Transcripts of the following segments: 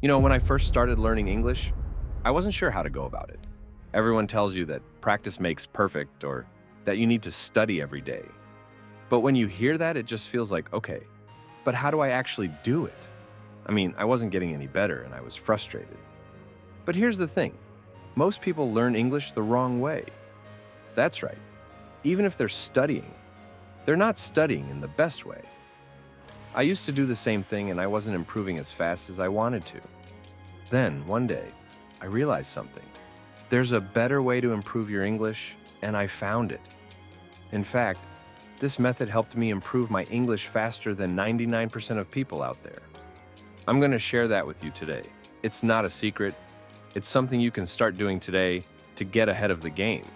When I first started learning English, I wasn't sure how to go about it. Everyone tells you that practice makes perfect or that you need to study every day. But when you hear that, it just feels like, okay, but how do I actually do it? I wasn't getting any better and I was frustrated. But here's the thing. Most people learn English the wrong way. That's right. Even if they're studying, they're not studying in the best way. I used to do the same thing and I wasn't improving as fast as I wanted to. Then, one day, I realized something. There's a better way to improve your English, and I found it. In fact, this method helped me improve my English faster than 99% of people out there. I'm going to share that with you today. It's not a secret. It's something you can start doing today to get ahead of the game.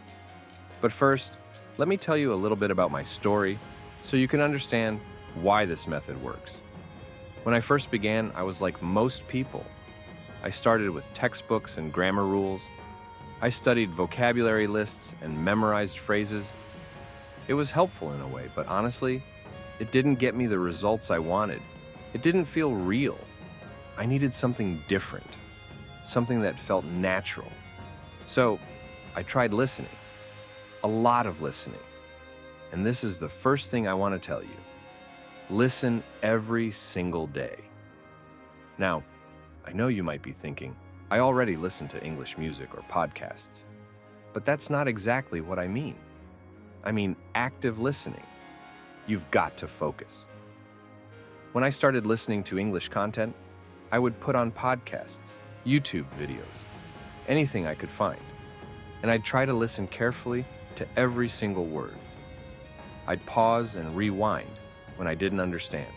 But first, let me tell you a little bit about my story so you can understand why this method works. When I first began, I was like most people. I started with textbooks and grammar rules. I studied vocabulary lists and memorized phrases. It was helpful in a way, but honestly, it didn't get me the results I wanted. It didn't feel real. I needed something different, something that felt natural. So I tried listening, a lot of listening. And this is the first thing I want to tell you. Listen every single day. Now, I know you might be thinking, I already listen to English music or podcasts. But that's not exactly what I mean. I mean active listening. You've got to focus. When I started listening to English content, I would put on podcasts, YouTube videos, anything I could find. And I'd try to listen carefully to every single word. I'd pause and rewind when I didn't understand.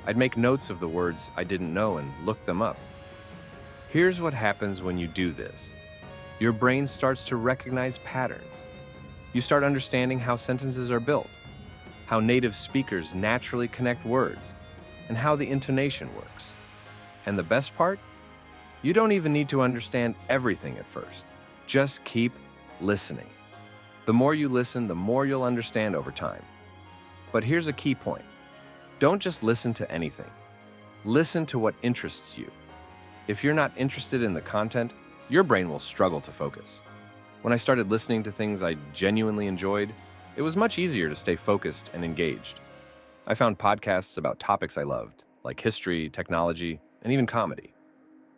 I'd make notes of the words I didn't know and look them up. Here's what happens when you do this. Your brain starts to recognize patterns. You start understanding how sentences are built, how native speakers naturally connect words, and how the intonation works. And the best part? You don't even need to understand everything at first. Just keep listening. The more you listen, the more you'll understand over time. But here's a key point. Don't just listen to anything. Listen to what interests you. If you're not interested in the content, your brain will struggle to focus. When I started listening to things I genuinely enjoyed, it was much easier to stay focused and engaged. I found podcasts about topics I loved, like history, technology, and even comedy.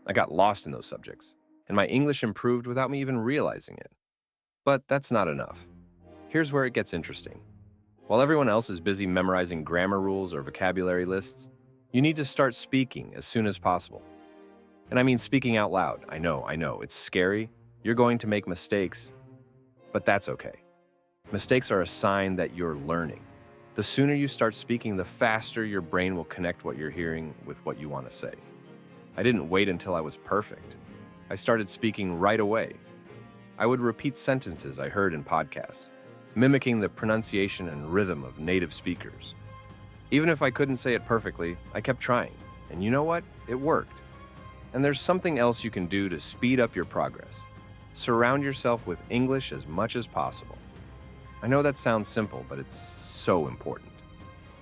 I got lost in those subjects, and my English improved without me even realizing it. But that's not enough. Here's where it gets interesting. While everyone else is busy memorizing grammar rules or vocabulary lists, you need to start speaking as soon as possible. And I mean speaking out loud. I know, it's scary. You're going to make mistakes, but that's okay. Mistakes are a sign that you're learning. The sooner you start speaking, the faster your brain will connect what you're hearing with what you want to say. I didn't wait until I was perfect. I started speaking right away. I would repeat sentences I heard in podcasts, mimicking the pronunciation and rhythm of native speakers. Even if I couldn't say it perfectly, I kept trying. And you know what? It worked. And there's something else you can do to speed up your progress. Surround yourself with English as much as possible. I know that sounds simple, but it's so important.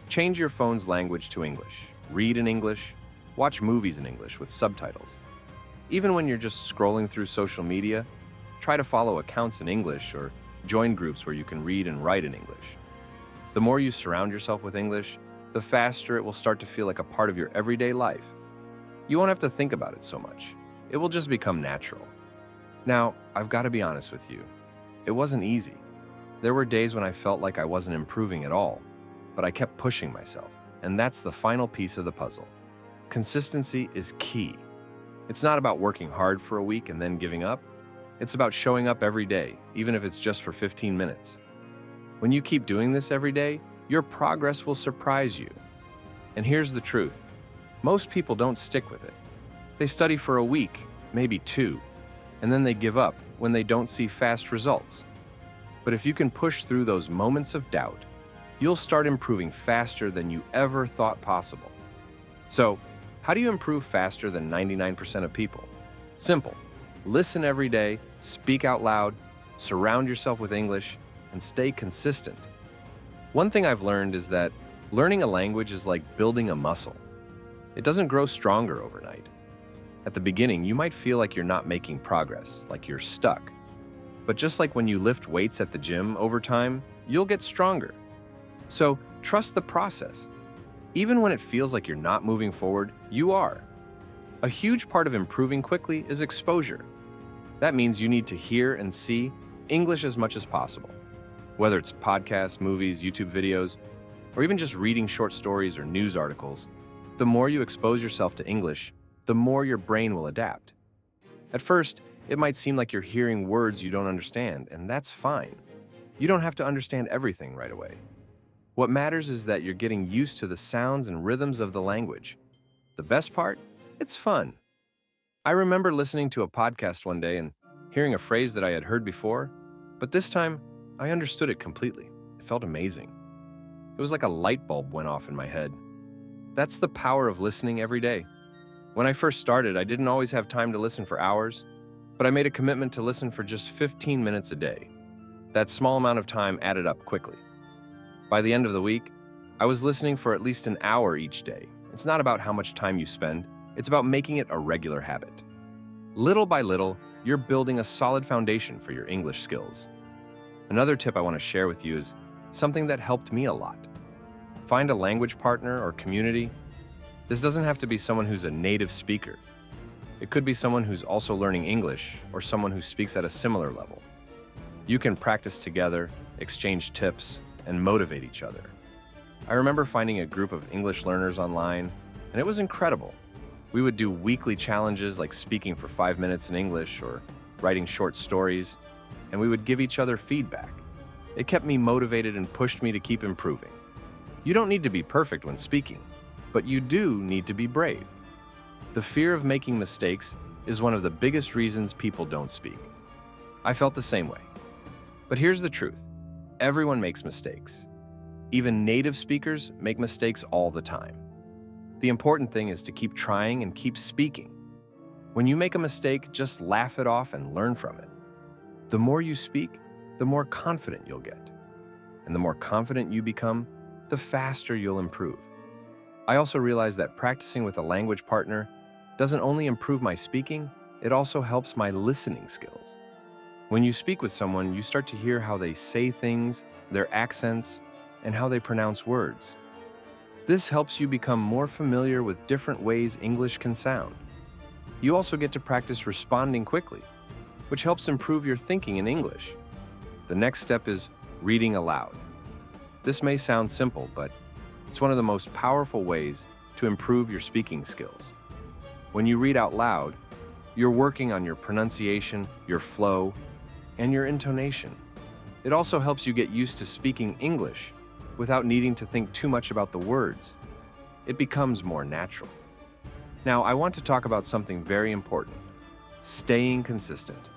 Change your phone's language to English. Read in English. Watch movies in English with subtitles. Even when you're just scrolling through social media, try to follow accounts in English or join groups where you can read and write in English. The more you surround yourself with English, the faster it will start to feel like a part of your everyday life. You won't have to think about it so much. It will just become natural. Now, I've got to be honest with you. It wasn't easy. There were days when I felt like I wasn't improving at all, but I kept pushing myself, and that's the final piece of the puzzle. Consistency is key. It's not about working hard for a week and then giving up. It's about showing up every day, even if it's just for 15 minutes. When you keep doing this every day, your progress will surprise you. And here's the truth. Most people don't stick with it. They study for a week, maybe 2, and then they give up when they don't see fast results. But if you can push through those moments of doubt, you'll start improving faster than you ever thought possible. So, how do you improve faster than 99% of people? Simple. Listen every day, speak out loud, surround yourself with English, and stay consistent. One thing I've learned is that learning a language is like building a muscle. It doesn't grow stronger overnight. At the beginning, you might feel like you're not making progress, like you're stuck. But just like when you lift weights at the gym, over time, you'll get stronger. So trust the process. Even when it feels like you're not moving forward, you are. A huge part of improving quickly is exposure. That means you need to hear and see English as much as possible. Whether it's podcasts, movies, YouTube videos, or even just reading short stories or news articles, the more you expose yourself to English, the more your brain will adapt. At first, it might seem like you're hearing words you don't understand, and that's fine. You don't have to understand everything right away. What matters is that you're getting used to the sounds and rhythms of the language. The best part? It's fun. I remember listening to a podcast one day and hearing a phrase that I had heard before, but this time, I understood it completely. It felt amazing. It was like a light bulb went off in my head. That's the power of listening every day. When I first started, I didn't always have time to listen for hours, but I made a commitment to listen for just 15 minutes a day. That small amount of time added up quickly. By the end of the week, I was listening for at least an hour each day. It's not about how much time you spend, it's about making it a regular habit. Little by little, you're building a solid foundation for your English skills. Another tip I want to share with you is something that helped me a lot. Find a language partner or community. This doesn't have to be someone who's a native speaker. It could be someone who's also learning English or someone who speaks at a similar level. You can practice together, exchange tips, and motivate each other. I remember finding a group of English learners online, and it was incredible. We would do weekly challenges like speaking for 5 minutes in English or writing short stories, and we would give each other feedback. It kept me motivated and pushed me to keep improving. You don't need to be perfect when speaking, but you do need to be brave. The fear of making mistakes is one of the biggest reasons people don't speak. I felt the same way. But here's the truth. Everyone makes mistakes. Even native speakers make mistakes all the time. The important thing is to keep trying and keep speaking. When you make a mistake, just laugh it off and learn from it. The more you speak, the more confident you'll get. And the more confident you become, the faster you'll improve. I also realized that practicing with a language partner doesn't only improve my speaking, it also helps my listening skills. When you speak with someone, you start to hear how they say things, their accents, and how they pronounce words. This helps you become more familiar with different ways English can sound. You also get to practice responding quickly, which helps improve your thinking in English. The next step is reading aloud. This may sound simple, but it's one of the most powerful ways to improve your speaking skills. When you read out loud, you're working on your pronunciation, your flow, and your intonation. It also helps you get used to speaking English without needing to think too much about the words. It becomes more natural. Now, I want to talk about something very important: staying consistent.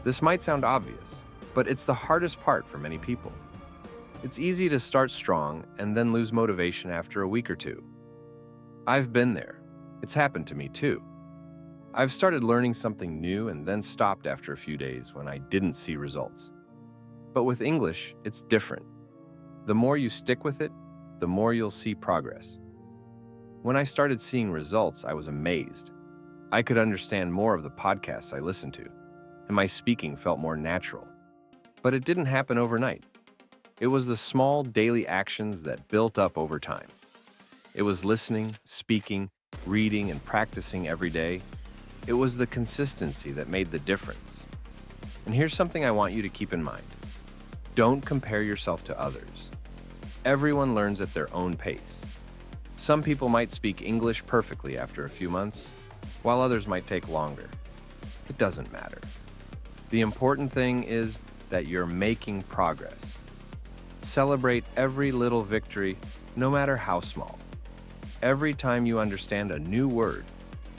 This might sound obvious, but it's the hardest part for many people. It's easy to start strong and then lose motivation after a week or two. I've been there. It's happened to me too. I've started learning something new and then stopped after a few days when I didn't see results. But with English, it's different. The more you stick with it, the more you'll see progress. When I started seeing results, I was amazed. I could understand more of the podcasts I listened to, and my speaking felt more natural. But it didn't happen overnight. It was the small daily actions that built up over time. It was listening, speaking, reading, and practicing every day. It was the consistency that made the difference. And here's something I want you to keep in mind. Don't compare yourself to others. Everyone learns at their own pace. Some people might speak English perfectly after a few months, while others might take longer. It doesn't matter. The important thing is that you're making progress. Celebrate every little victory, no matter how small. Every time you understand a new word,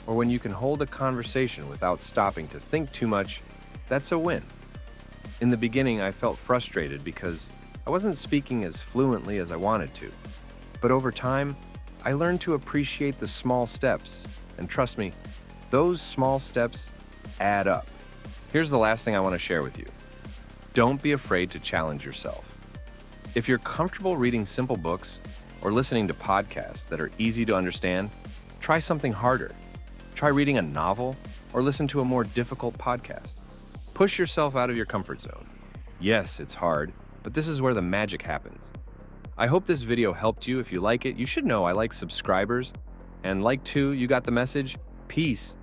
or when you can hold a conversation without stopping to think too much, that's a win. In the beginning, I felt frustrated because I wasn't speaking as fluently as I wanted to. But over time, I learned to appreciate the small steps, and trust me, those small steps add up. Here's the last thing I want to share with you. Don't be afraid to challenge yourself. If you're comfortable reading simple books or listening to podcasts that are easy to understand, try something harder. Try reading a novel or listen to a more difficult podcast. Push yourself out of your comfort zone. Yes, it's hard, but this is where the magic happens. I hope this video helped you. If you like it, you should know I like subscribers. And like too, you got the message? Peace.